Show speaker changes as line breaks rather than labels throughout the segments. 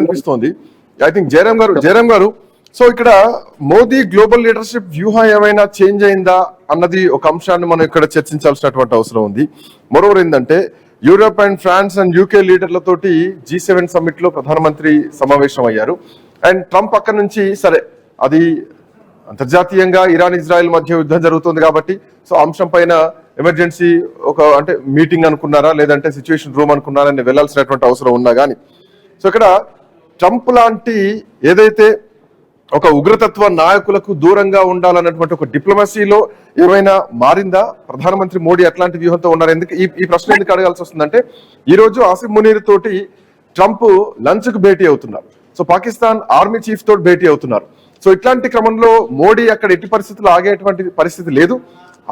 అనిపిస్తోంది. I think Jayaram గారు so ఇక్కడ మోదీ గ్లోబల్ లీడర్షిప్ వ్యూహం ఏమైనా చేంజ్ అయిందా అన్నది ఒక అంశాన్ని మనం ఇక్కడ చర్చించాల్సినటువంటి అవసరం ఉంది. మరోవర్ ఏంటంటే Europe and France and UK లీడర్లతోటి G7 సమ్మిట్ లో ప్రధానమంత్రి సమావేశం అయ్యారు. అండ్ ట్రంప్ అక్కడి నుంచి సరే అది అంతర్జాతీయంగా ఇరాన్ ఇజ్రాయెల్ మధ్య యుద్ధం జరుగుతుంది కాబట్టి సో అంశం పైన ఎమర్జెన్సీ అంటే మీటింగ్ అనుకున్నారా లేదంటే సిచ్యువేషన్ రూమ్ అనుకున్నారా అని వెళ్లాల్సినటువంటి అవసరం ఉన్నా కానీ సో ఇక్కడ ట్రంప్ లాంటి ఏదైతే ఒక ఉగ్రతత్వ నాయకులకు దూరంగా ఉండాలన్నటువంటి ఒక డిప్లొమసీలో ఏమైనా మారిందా? ప్రధానమంత్రి మోడీ అట్లాంటి వ్యూహంతో ఉన్నారు. ఎందుకు ఈ ప్రశ్న ఎందుకు అడగాల్సి వస్తుందంటే ఈ రోజు ఆసిఫ్ మునీర్ తోటి ట్రంప్ లంచ్ కు భేటీ అవుతున్నారు. సో పాకిస్తాన్ ఆర్మీ చీఫ్ తోటి భేటీ అవుతున్నారు. సో ఇట్లాంటి క్రమంలో మోడీ అక్కడ ఎట్టి పరిస్థితుల్లో ఆగేటువంటి పరిస్థితి లేదు,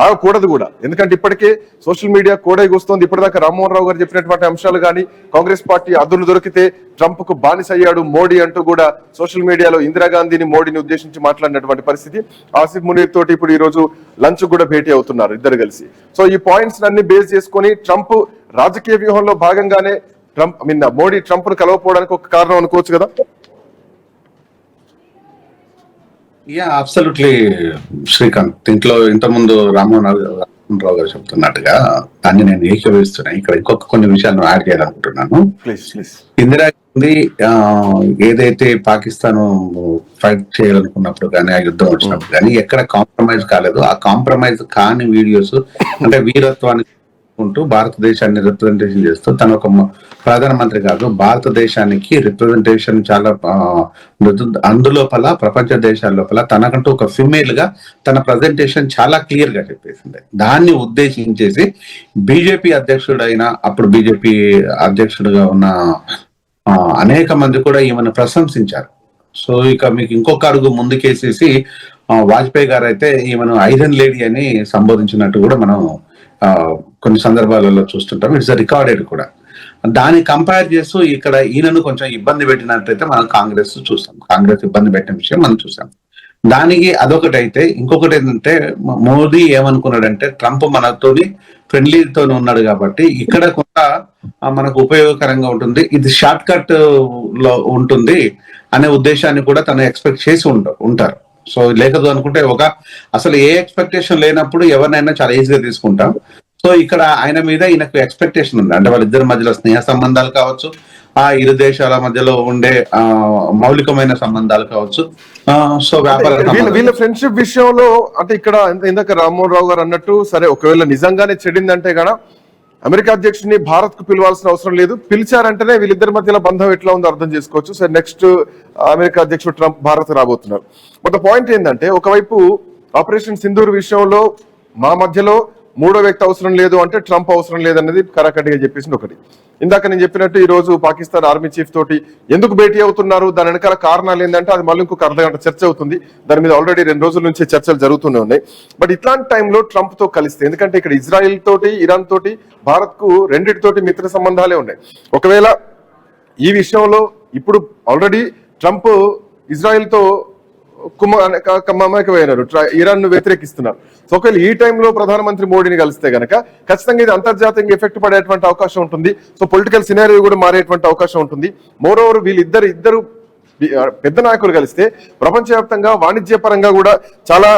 ఆగకూడదు కూడా. ఎందుకంటే ఇప్పటికే సోషల్ మీడియా కోడై కూస్తోంది. ఇప్పటిదాకా రామ్మోహన్ రావు గారు చెప్పినటువంటి అంశాలు కానీ కాంగ్రెస్ పార్టీ అదును దొరికితే ట్రంప్ కు బానిసయ్యాడు మోడీ అంటూ కూడా సోషల్ మీడియాలో ఇందిరాగాంధీని మోడీని ఉద్దేశించి మాట్లాడినటువంటి పరిస్థితి. ఆసిఫ్ మునీర్ తోటి ఇప్పుడు ఈ రోజు లంచ్ కూడా భేటీ అవుతున్నారు ఇద్దరు కలిసి. సో ఈ పాయింట్స్ అన్ని బేస్ చేసుకుని ట్రంప్ రాజకీయ వ్యూహంలో భాగంగానే మోడీ ట్రంప్ ను కలవపోవడానికి ఒక కారణం అనుకోవచ్చు కదా?
అబ్సల్యూట్లీ శ్రీకాంత్. దీంట్లో ఇంతకుముందు రామ్మోహన్ రావు గారు చెప్తున్నట్టుగా దాన్ని నేను ఏకీభవిస్తున్నా. ఇక్కడ ఇంకొక కొన్ని విషయాలు యాడ్ చేయాలనుకుంటున్నాను. ఇందిరాగాంధీ ఏదైతే పాకిస్తాన్ ఫైట్ చేయాలనుకున్నప్పుడు కానీ ఆ యుద్ధం వచ్చినప్పుడు కానీ ఎక్కడ కాంప్రమైజ్ కాలేదు. ఆ కాంప్రమైజ్ కాని వీడియోస్ అంటే వీరత్వాన్ని ఉంటూ భారతదేశాన్ని రిప్రజెంటేషన్ చేస్తూ తన ఒక ప్రధానమంత్రి కాదు భారతదేశానికి రిప్రజెంటేషన్ చాలా అందులోపల ప్రపంచ దేశాల లోపల తనకంటూ ఒక ఫిమేల్ గా తన ప్రజెంటేషన్ చాలా క్లియర్ గా చెప్పేసింది. దాన్ని ఉద్దేశించేసి బీజేపీ అధ్యక్షుడైన అప్పుడు బీజేపీ అధ్యక్షుడుగా ఉన్న అనేక మంది కూడా ఈమెను ప్రశంసించారు. సో ఇక మీకు ఇంకొక అడుగు ముందుకేసేసి వాజ్పేయి గారు అయితే ఈమెను ఐరన్ లేడీ అని సంబోధించినట్టు కూడా మనం కొన్ని సందర్భాలలో చూస్తుంటాం. ఇట్స్ రికార్డెడ్ కూడా. దాన్ని కంపేర్ చేస్తూ ఇక్కడ ఈయనను కొంచెం ఇబ్బంది పెట్టినట్టయితే మనం కాంగ్రెస్ చూసాం. కాంగ్రెస్ ఇబ్బంది పెట్టిన విషయం మనం చూసాం. దానికి అదొకటి అయితే ఇంకొకటి ఏంటంటే మోదీ ఏమనుకున్నాడంటే ట్రంప్ మనతోని ఫ్రెండ్లీతో ఉన్నాడు కాబట్టి ఇక్కడ కూడా మనకు ఉపయోగకరంగా ఉంటుంది, ఇది షార్ట్ కట్ లో ఉంటుంది అనే ఉద్దేశాన్ని కూడా తను ఎక్స్పెక్ట్ చేసి ఉంటారు. సో లేకదు అనుకుంటే అసలు ఏ ఎక్స్పెక్టేషన్ లేనప్పుడు ఎవరినైనా చాలా ఈజీగా తీసుకుంటాం. సో ఇక్కడ ఆయన మీద ఈయనకు ఎక్స్పెక్టేషన్ ఉంది. అంటే వాళ్ళిద్దరి మధ్యలో స్నేహ సంబంధాలు కావచ్చు, ఆ ఇరు దేశాల మధ్యలో ఉండే మౌలికమైన సంబంధాలు కావచ్చు, సో
వీళ్ళ ఫ్రెండ్షిప్ విషయంలో అంటే ఇక్కడ ఇందాక రామ్మోహన్ రావు గారు అన్నట్టు సరే ఒకవేళ నిజంగానే చెడిందంటే కదా అమెరికా అధ్యక్షుడిని భారత్ కు పిలవాల్సిన అవసరం లేదు, పిలిచారంటేనే వీళ్ళిద్దరి మధ్యలో బంధం ఎట్లా ఉందో అర్థం చేసుకోవచ్చు. సరే నెక్స్ట్ అమెరికా అధ్యక్షుడు ట్రంప్ భారత్ రాబోతున్నారు. బట్ పాయింట్ ఏంటంటే ఒకవైపు ఆపరేషన్ సింధూర్ విషయంలో మా మధ్యలో మూడో వ్యక్తి అవసరం లేదు అంటే ట్రంప్ అవసరం లేదన్నది కరాకటిగా చెప్పేసింది ఒకటి. ఇందాక నేను చెప్పినట్టు ఈ రోజు పాకిస్తాన్ ఆర్మీ చీఫ్ తోటి ఎందుకు భేటీ అవుతున్నారు, దాని వెనకాల కారణాలు ఏంటంటే అది మళ్ళీ ఇంకొక అర్ధగంట చర్చ అవుతుంది. దాని మీద ఆల్రెడీ 2 రోజుల నుంచి చర్చలు జరుగుతూనే ఉన్నాయి. బట్ ఇట్లాంటి టైంలో ట్రంప్ తో కలిస్తే, ఎందుకంటే ఇక్కడ ఇజ్రాయెల్ తోటి ఇరాన్ తోటి భారత్ కు రెండింటితోటి మిత్ర సంబంధాలే ఉన్నాయి. ఒకవేళ ఈ విషయంలో ఇప్పుడు ఆల్రెడీ ట్రంప్ ఇజ్రాయెల్ తో మమేకమైనారు, ఇరాన్ ను వ్యతిరేకిస్తున్నారు. సో ఒకవేళ ఈ టైంలో ప్రధానమంత్రి మోడీని కలిస్తే గనక ఖచ్చితంగా ఇది అంతర్జాతీయంగా ఎఫెక్ట్ పడేటువంటి అవకాశం ఉంటుంది. సో పొలిటికల్ సినారియో కూడా మారేటువంటి అవకాశం ఉంటుంది. మోరోవర్ ఇద్దరు పెద్ద నాయకులు కలిస్తే ప్రపంచవ్యాప్తంగా వాణిజ్యపరంగా కూడా చాలా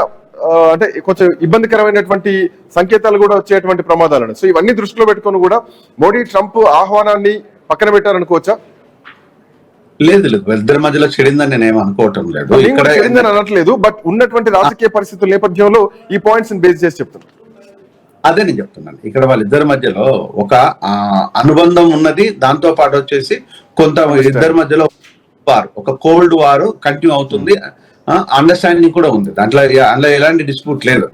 అంటే కొంచెం ఇబ్బందికరమైనటువంటి సంకేతాలు కూడా వచ్చేటువంటి ప్రమాదాలు. సో ఇవన్నీ దృష్టిలో పెట్టుకొని కూడా మోడీ ట్రంప్ ఆహ్వానాన్ని పక్కన పెట్టారనుకోవచ్చా?
లేదు, ఇద్దరి మధ్యలో చెడిందని నేను ఏం అనుకోవటం లేదు, ఇక్కడ
చెడిందని అనట్లేదు. బట్ ఉన్నటువంటి రాజకీయ పరిస్థితుల నేపథ్యంలో ఈ పాయింట్స్ బేస్ చేసి చెప్తున్నాను.
అదే నేను చెప్తున్నాను. ఇక్కడ వాళ్ళిద్దరి మధ్యలో ఒక అనుబంధం ఉన్నది, దాంతో పాటు వచ్చేసి కొంత ఇద్దరి మధ్యలో ఒక కోల్డ్ వార్ కంటిన్యూ అవుతుంది, అండర్స్టాండింగ్ కూడా ఉంది. అందులో ఎలాంటి డిస్ప్యూట్ లేదు.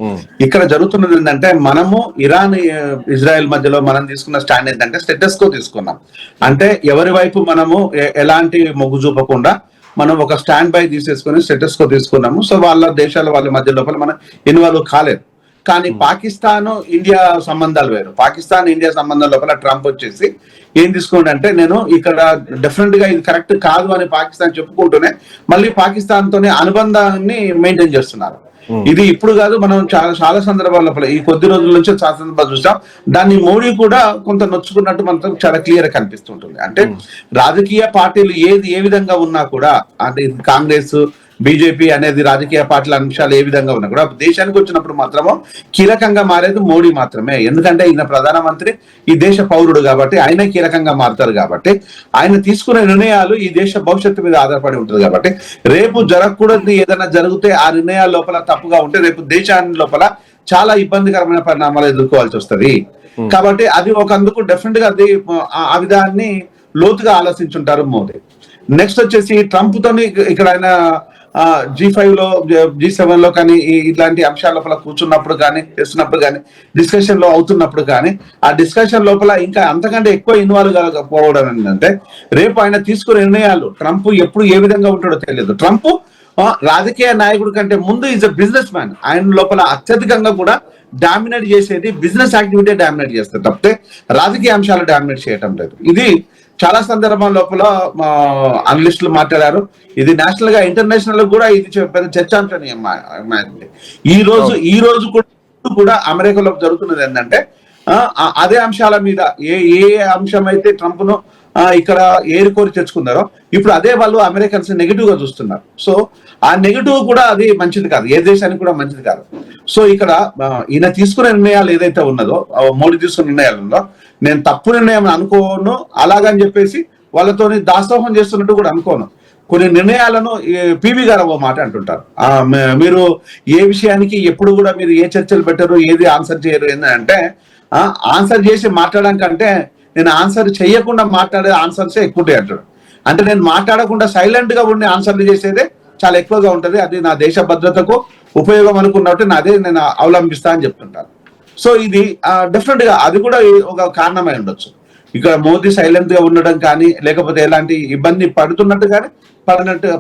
ఇక్కడ జరుగుతున్నది ఏంటంటే మనము ఇరాన్ ఇజ్రాయెల్ మధ్యలో మనం తీసుకున్న స్టాండ్ ఏంటంటే స్టేటస్ కో తీసుకున్నాం. అంటే ఎవరి వైపు మనము ఎలాంటి మొగ్గు చూపకుండా మనం ఒక స్టాండ్ బై తీసేసుకుని స్టేటస్ కో తీసుకున్నాము. సో వాళ్ళ దేశాల వాళ్ళ మధ్య లోపల మనం ఇన్వాల్వ్ కాలేదు. కానీ పాకిస్తాన్ ఇండియా సంబంధాలు వేరు. పాకిస్తాన్ ఇండియా సంబంధం లోపల ట్రంప్ వచ్చేసి ఏం తీసుకుంటే నేను ఇక్కడ డెఫినెట్ గా ఇది కరెక్ట్ కాదు అని పాకిస్తాన్ చెప్పుకుంటూనే మళ్ళీ పాకిస్తాన్ తోనే అనుబంధాన్ని మెయింటైన్ చేస్తున్నారు. ఇది ఇప్పుడు కాదు, మనం చాలా చాలా సందర్భాల లోపల ఈ కొద్ది రోజుల నుంచి చాలా సందర్భాలు చూసాం. దాన్ని మోడీ కూడా కొంత నొచ్చుకున్నట్టు మనకు చాలా క్లియర్ గా కనిపిస్తుంటుంది. అంటే రాజకీయ పార్టీలు ఏ విధంగా ఉన్నా కూడా, అంటే కాంగ్రెస్ బీజేపీ అనేది రాజకీయ పార్టీల అంశాలు ఏ విధంగా ఉన్నా కూడా దేశానికి వచ్చినప్పుడు మాత్రము కీలకంగా మారేది మోడీ మాత్రమే. ఎందుకంటే ఈయన ప్రధానమంత్రి, ఈ దేశ పౌరుడు కాబట్టి ఆయన కీలకంగా మారుతారు. కాబట్టి ఆయన తీసుకునే నిర్ణయాలు ఈ దేశ భవిష్యత్తు మీద ఆధారపడి ఉంటుంది. కాబట్టి రేపు జరగకూడదు ఏదైనా జరిగితే ఆ నిర్ణయాల లోపల తప్పుగా ఉంటే రేపు దేశాన్ని లోపల చాలా ఇబ్బందికరమైన పరిణామాలు ఎదుర్కోవాల్సి వస్తుంది. కాబట్టి అది ఒకందుకు డెఫినెట్ గా అది ఆ విధాన్ని లోతుగా ఆలోచించుంటారు మోదీ. నెక్స్ట్ వచ్చేసి ట్రంప్ తోని ఇక్కడ ఆయన G5 లో G7 లో కానీ ఇట్లాంటి అంశాల లోపల కూర్చున్నప్పుడు కానీ చేస్తున్నప్పుడు కానీ డిస్కషన్ లో అవుతున్నప్పుడు కానీ ఆ డిస్కషన్ లోపల ఇంకా అంతకంటే ఎక్కువ ఇన్వాల్వ్ కాకపోవడం ఏంటంటే రేపు ఆయన తీసుకునే నిర్ణయాలు ట్రంప్ ఎప్పుడు ఏ విధంగా ఉంటాడో తెలియదు. ట్రంప్ రాజకీయ నాయకుడి కంటే ముందు ఈజ్ అ బిజినెస్ మ్యాన్. ఆయన లోపల అత్యధికంగా కూడా డామినేట్ చేసేది బిజినెస్ యాక్టివిటీ డామినేట్ చేస్తారు తప్పితే రాజకీయ అంశాలు డామినేట్ చేయటం లేదు. ఇది చాలా సందర్భాల లోపల అనలిస్టులు మాట్లాడారు. ఇది నేషనల్ గా ఇంటర్నేషనల్ కూడా ఇది పెద్ద చర్చాంశం. ఈ రోజు కూడా అమెరికాలో జరుగుతున్నది ఏంటంటే అదే అంశాల మీద ఏ అంశం అయితే ట్రంప్ ను ఇక్కడ ఏరుకోరి తెచ్చుకున్నారో ఇప్పుడు అదే వాళ్ళు అమెరికన్స్ నెగిటివ్ గా చూస్తున్నారు. సో ఆ నెగిటివ్ కూడా అది మంచిది కాదు, ఏ దేశానికి కూడా మంచిది కాదు. సో ఇక్కడ ఈయన తీసుకునే నిర్ణయాలు ఏదైతే ఉన్నదో, మోడీ తీసుకునే నిర్ణయాలు ఉందో, నేను తప్పు నిర్ణయం అనుకోను అలాగని చెప్పేసి వాళ్ళతోని దాసోహం చేస్తున్నట్టు కూడా అనుకోను. కొన్ని నిర్ణయాలను పివి గారు ఓ మాట అంటుంటారు, మీరు ఏ విషయానికి ఎప్పుడు కూడా మీరు ఏ చర్చలు పెట్టరు, ఏది ఆన్సర్ చేయరు ఏంటంటే, ఆన్సర్ చేసి మాట్లాడడం కంటే నేను ఆన్సర్ చేయకుండా మాట్లాడే ఆన్సర్సే ఎక్కువ ఉంటాయి అంటాడు. అంటే నేను మాట్లాడకుండా సైలెంట్ గా ఉండి ఆన్సర్లు చేసేదే చాలా ఎక్కువగా ఉంటది, అది నా దేశ భద్రతకు ఉపయోగం అనుకున్నట్టు అదే నేను అవలంబిస్తా అని చెప్తుంటాను. సో ఇది డెఫినెట్ గా అది కూడా ఒక కారణమై ఉండొచ్చు. ఇక్కడ మోదీ సైలెంట్ గా ఉండడం కానీ లేకపోతే ఎలాంటి ఇబ్బంది పడుతున్నట్టు కానీ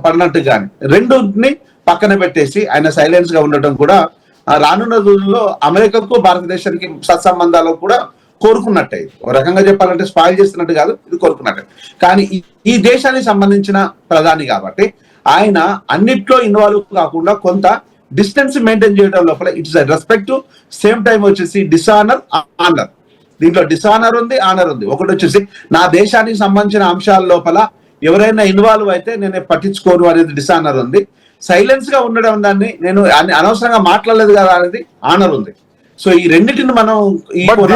పడినట్టు కానీ రెండుని పక్కన పెట్టేసి ఆయన సైలెన్స్ గా ఉండటం కూడా రానున్న రోజుల్లో అమెరికాకు భారతదేశానికి సత్సంబంధాలకు కూడా కోరుకున్నట్టే. ఒక రకంగా చెప్పాలంటే స్పాయిల్ చేస్తున్నట్టు కాదు, ఇది కోరుకున్నట్టే. కానీ ఈ దేశానికి సంబంధించిన ప్రధాని కాబట్టి ఆయన అన్నిట్లో ఇన్వాల్వ్ కాకుండా కొంత డిస్టెన్స్ మెయింటైన్ చేయడం లోపల ఇట్స్ రెస్పెక్ట్, సేమ్ టైం వచ్చేసి డిసానర్, ఆనర్. దీంట్లో డిసానర్ ఉంది, ఆనర్ ఉంది. ఒకటి వచ్చేసి నా దేశానికి సంబంధించిన అంశాల లోపల ఎవరైనా ఇన్వాల్వ్ అయితే నేను పట్టించుకోను అనేది డిసానర్ ఉంది. సైలెన్స్ గా ఉండడం దాన్ని నేను అనవసరంగా మాట్లాడలేదు కదా అనేది ఆనర్ ఉంది. సో ఈ రెండింటిని మనం